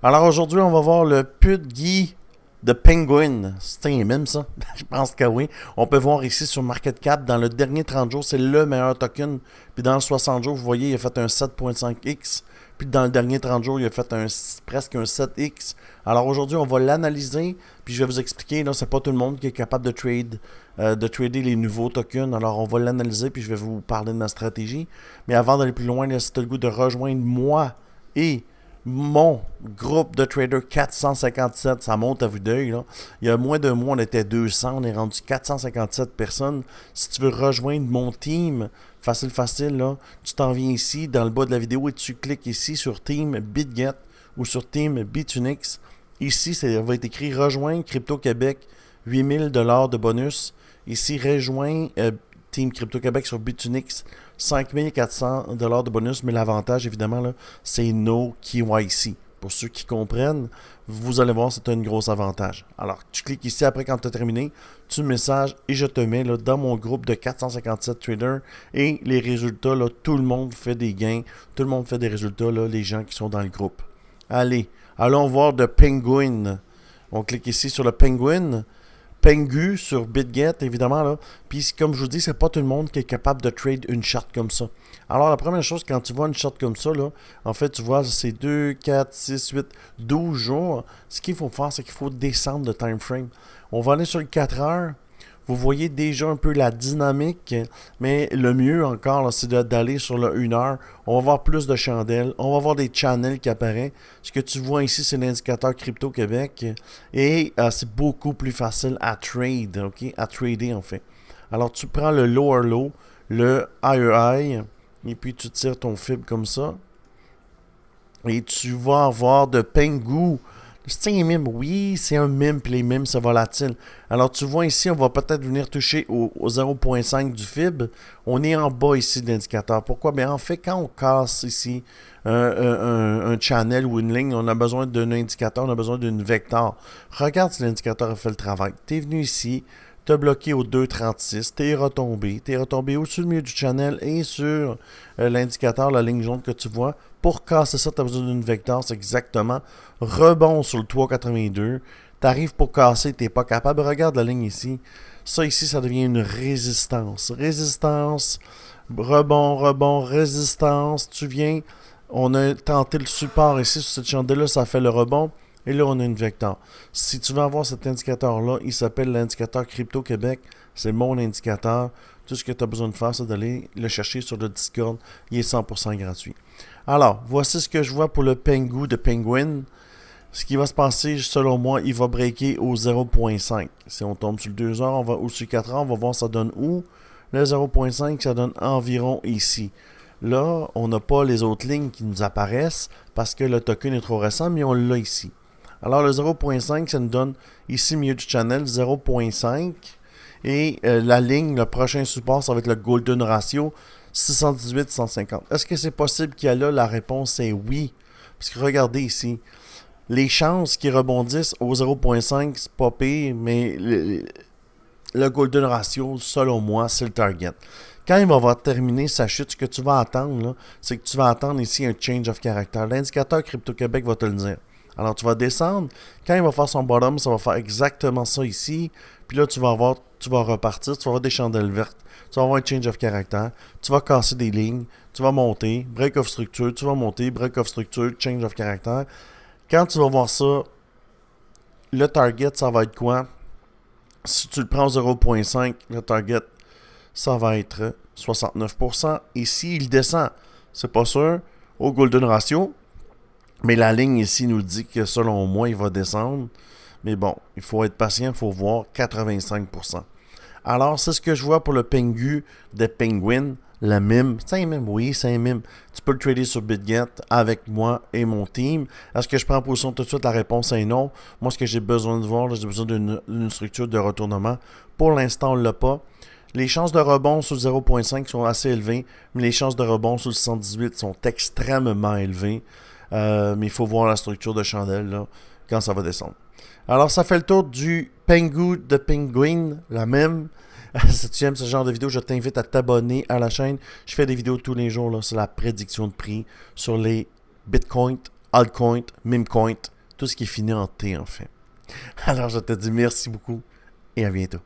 Alors aujourd'hui, on va voir le Pudgy de Penguin. C'est un mème ça? Je pense que oui. On peut voir ici sur Market Cap, dans le dernier 30 jours, c'est le meilleur token. Puis dans le 60 jours, vous voyez, il a fait un 7.5x. Puis dans le dernier 30 jours, il a fait presque un 7x. Alors aujourd'hui, on va l'analyser. Puis je vais vous expliquer, là, c'est pas tout le monde qui est capable de trader les nouveaux tokens. Alors on va l'analyser, puis je vais vous parler de ma stratégie. Mais avant d'aller plus loin, là, si tu as le goût de rejoindre moi et mon groupe de traders 457, ça monte à vue d'œil. Il y a moins d'un mois, on était 200, on est rendu 457 personnes. Si tu veux rejoindre mon team, facile, là, tu t'en viens ici dans le bas de la vidéo et tu cliques ici sur Team BitGet ou sur Team Bitunix. Ici, ça va être écrit Rejoindre Crypto Québec, 8000$ de bonus. Ici, Rejoindre Team Crypto Québec sur Bitunix, 5400$ de bonus, mais l'avantage, évidemment, là, c'est No KYC. Pour ceux qui comprennent, vous allez voir, c'est un gros avantage. Alors, tu cliques ici, après quand tu as terminé, tu messages et je te mets là, dans mon groupe de 457 traders et les résultats, là, tout le monde fait des gains, tout le monde fait des résultats, là, les gens qui sont dans le groupe. Allez, allons voir de Penguin. On clique ici sur le Penguin. Pengu sur BitGet, évidemment, là. Puis, comme je vous dis, c'est pas tout le monde qui est capable de trade une charte comme ça. Alors, la première chose, quand tu vois une charte comme ça, là, en fait, tu vois, c'est 2, 4, 6, 8, 12 jours. Ce qu'il faut faire, c'est qu'il faut descendre le time frame. On va aller sur le 4 heures. Vous voyez déjà un peu la dynamique, mais le mieux encore, c'est d'aller sur le 1 heure. On va voir plus de chandelles, on va voir des channels qui apparaissent. Ce que tu vois ici, c'est l'indicateur Crypto Québec et c'est beaucoup plus facile à trade, ok? À trader en fait. Alors tu prends le lower low, le higher high, et puis tu tires ton fib comme ça. Et tu vas avoir de Pengu. C'est un mime, oui, c'est un mime, puis les mimes, c'est volatile. Alors, tu vois ici, on va peut-être venir toucher au 0.5 du FIB. On est en bas ici de l'indicateur. Pourquoi? Bien, en fait, quand on casse ici un channel ou une ligne, on a besoin d'un indicateur, on a besoin d'une vecteur. Regarde si l'indicateur a fait le travail. Tu es venu ici, tu as bloqué au 2.36, tu es retombé au-dessus du milieu du channel et sur l'indicateur, la ligne jaune que tu vois. Pour casser ça, tu as besoin d'une vecteur, c'est exactement rebond sur le 382. Tu arrives pour casser, tu n'es pas capable. Regarde la ligne ici. Ça ici, ça devient une résistance. Résistance, rebond, résistance. Tu viens, on a tenté le support ici sur cette chandelle-là, ça fait le rebond. Et là, on a une vecteur. Si tu veux avoir cet indicateur-là, il s'appelle l'indicateur Crypto Québec. C'est mon indicateur. Tout ce que tu as besoin de faire, c'est d'aller le chercher sur le Discord. Il est 100% gratuit. Alors, voici ce que je vois pour le Pengu de Penguin. Ce qui va se passer, selon moi, il va breaker au 0.5. Si on tombe sur le 2 heures, ou sur 4 heures, on va voir ça donne où. Le 0.5, ça donne environ ici. Là, on n'a pas les autres lignes qui nous apparaissent parce que le token est trop récent, mais on l'a ici. Alors, le 0.5, ça nous donne ici, milieu du channel, 0.5. Et la ligne, le prochain support, ça va être le Golden Ratio, 618-150. Est-ce que c'est possible qu'il y a là? La réponse est oui. Parce que regardez ici, les chances qu'ils rebondissent au 0.5, c'est pas pire, mais le Golden Ratio, selon moi, c'est le target. Quand il va avoir terminé sa chute, ce que tu vas attendre, c'est que tu vas attendre ici un change of character. L'indicateur Crypto-Québec va te le dire. Alors, tu vas descendre. Quand il va faire son bottom, ça va faire exactement ça ici. Puis là, tu vas repartir. Tu vas avoir des chandelles vertes. Tu vas avoir un change of character. Tu vas casser des lignes. Tu vas monter. Break of structure. Tu vas monter. Break of structure. Change of character. Quand tu vas voir ça, le target, ça va être quoi? Si tu le prends au 0.5, le target, ça va être 69%. Et s'il descend, c'est pas sûr, au Golden Ratio, mais la ligne ici nous dit que selon moi, il va descendre. Mais bon, il faut être patient, il faut voir 85%. Alors, c'est ce que je vois pour le Pengu de Penguin, la mime. C'est un mime, oui, c'est un mime. Tu peux le trader sur BitGet avec moi et mon team. Est-ce que je prends en position tout de suite? La réponse est non. Moi, ce que j'ai besoin de voir, j'ai besoin d'une structure de retournement. Pour l'instant, on ne l'a pas. Les chances de rebond sur le 0.5 sont assez élevées, mais les chances de rebond sur le 118 sont extrêmement élevées. Mais il faut voir la structure de chandelle là, quand ça va descendre. Alors, ça fait le tour du Pengu de Penguin, la même. Si tu aimes ce genre de vidéo, je t'invite à t'abonner à la chaîne. Je fais des vidéos tous les jours là, sur la prédiction de prix, sur les bitcoins altcoin, memecoin, tout ce qui est fini en T en fait. Alors je te dis merci beaucoup et à bientôt.